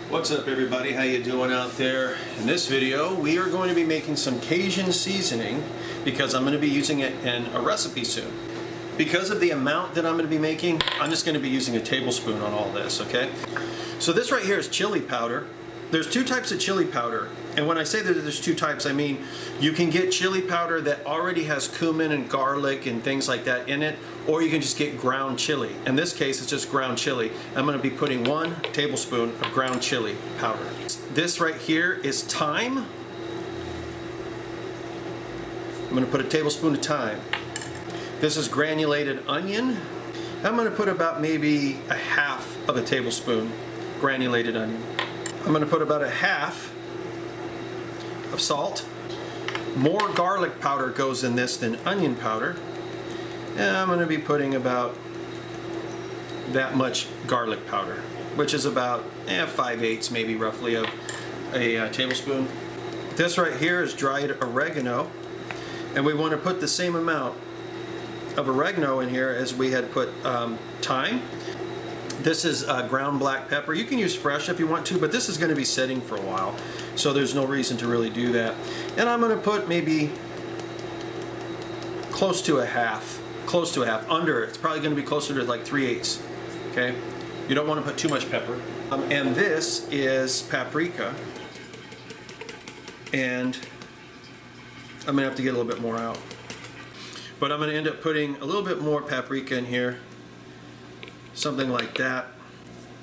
What's up everybody, how you doing out there? In this video we are going to be making some Cajun seasoning because I'm going to be using it in a recipe soon. Because of the amount that I'm going to be making, I'm just going to be using a tablespoon on all this, okay? So this right here is chili powder. There's two types of chili powder, and when I say that there's two types, I mean you can get chili powder that already has cumin and garlic and things like that in it, or you can just get ground chili. In this case, it's just ground chili. I'm going to be putting 1 tablespoon of ground chili powder. This right here is thyme. I'm going to put a tablespoon of thyme. This is granulated onion. I'm going to put about maybe a half of a tablespoon granulated onion. I'm going to put about a half of salt. More garlic powder goes in this than onion powder. And I'm going to be putting about that much garlic powder, which is about 5/8 maybe roughly of a tablespoon. This right here is dried oregano, and we want to put the same amount of oregano in here as we had put thyme. This is ground black pepper. You can use fresh if you want to, but this is going to be sitting for a while, so there's no reason to really do that. And I'm going to put maybe close to a half, under. It's probably going to be closer to like 3/8. Okay, you don't want to put too much pepper. And this is paprika, and I'm going to have to get a little bit more out. But I'm going to end up putting a little bit more paprika in here, something like that.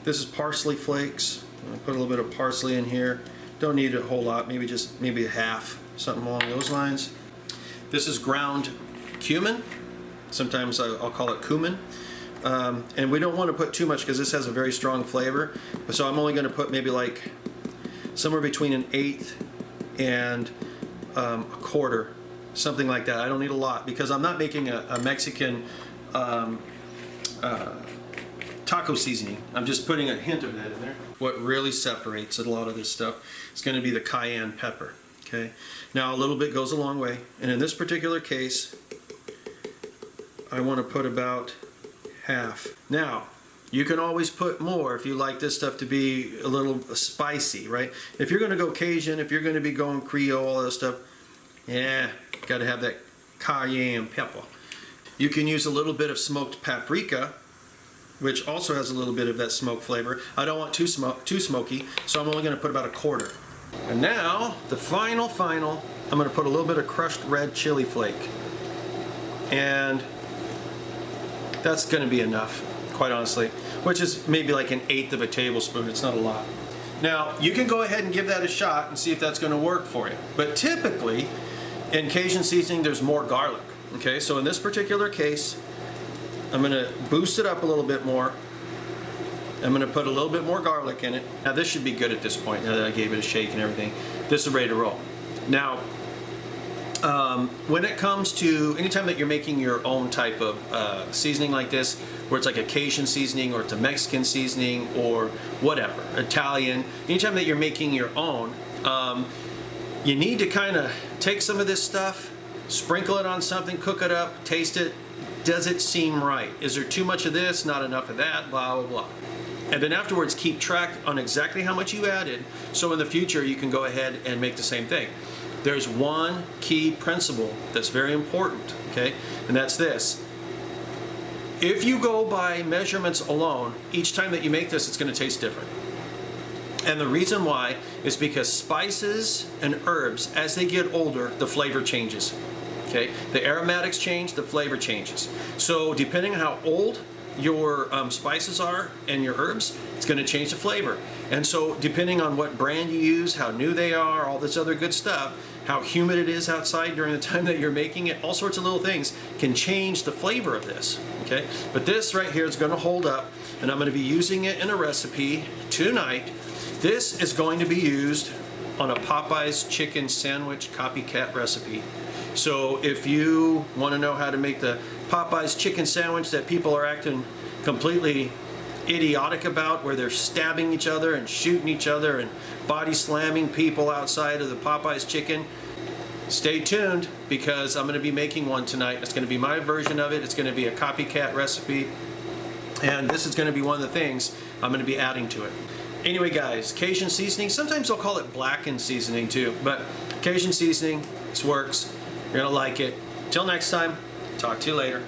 This is parsley flakes. I'll put a little bit of parsley in here. Don't need a whole lot, maybe a half, something along those lines. This is ground cumin. Sometimes I'll call it Cumin. And we don't want to put too much because this has a very strong flavor. So I'm only going to put maybe like somewhere between 1/8 and 1/4. Something like that. I don't need a lot because I'm not making a Mexican taco seasoning. I'm just putting a hint of that in there. What really separates a lot of this stuff is going to be the cayenne pepper. Okay. Now a little bit goes a long way, and in this particular case, I want to put about half. Now, you can always put more if you like this stuff to be a little spicy, right? If you're going to go Cajun, if you're going to be going creole, all that stuff, yeah, got to have that cayenne pepper. You can use a little bit of smoked paprika, which also has a little bit of that smoke flavor. I don't want too smoky, so I'm only going to put about 1/4. And now, the final, I'm going to put a little bit of crushed red chili flake. And that's going to be enough, quite honestly, which is maybe like 1/8 of a tablespoon. It's not a lot. Now, you can go ahead and give that a shot and see if that's going to work for you. But typically, in Cajun seasoning, there's more garlic. Okay, so in this particular case, I'm going to boost it up a little bit more. I'm going to put a little bit more garlic in it. Now, this should be good at this point, now that I gave it a shake and everything. This is ready to roll. Now, when it comes to anytime that you're making your own type of seasoning like this, where it's like a Cajun seasoning or it's a Mexican seasoning or whatever, Italian, anytime that you're making your own, you need to kind of take some of this stuff, sprinkle it on something, cook it up, taste it. Does it seem right? Is there too much of this, not enough of that, blah, blah, blah. And then afterwards, keep track on exactly how much you added, so in the future you can go ahead and make the same thing. There's one key principle that's very important, okay? And that's this. If you go by measurements alone, each time that you make this, it's going to taste different. And the reason why is because spices and herbs, as they get older, the flavor changes. Okay? The aromatics change, the flavor changes. So depending on how old your spices are and your herbs, it's going to change the flavor. And so depending on what brand you use, how new they are, all this other good stuff, how humid it is outside during the time that you're making it, all sorts of little things can change the flavor of this. Okay? But this right here is going to hold up, and I'm going to be using it in a recipe tonight. This is going to be used on a Popeye's chicken sandwich copycat recipe. So if you want to know how to make the Popeye's chicken sandwich that people are acting completely idiotic about, where they're stabbing each other and shooting each other and body slamming people outside of the Popeye's chicken, stay tuned, because I'm going to be making one tonight. It's going to be my version of it. It's going to be a copycat recipe, and this is going to be one of the things I'm going to be adding to it. Anyway, guys, Cajun seasoning. Sometimes they'll call it blackened seasoning too, but Cajun seasoning, this works. You're gonna like it. Till next time, talk to you later.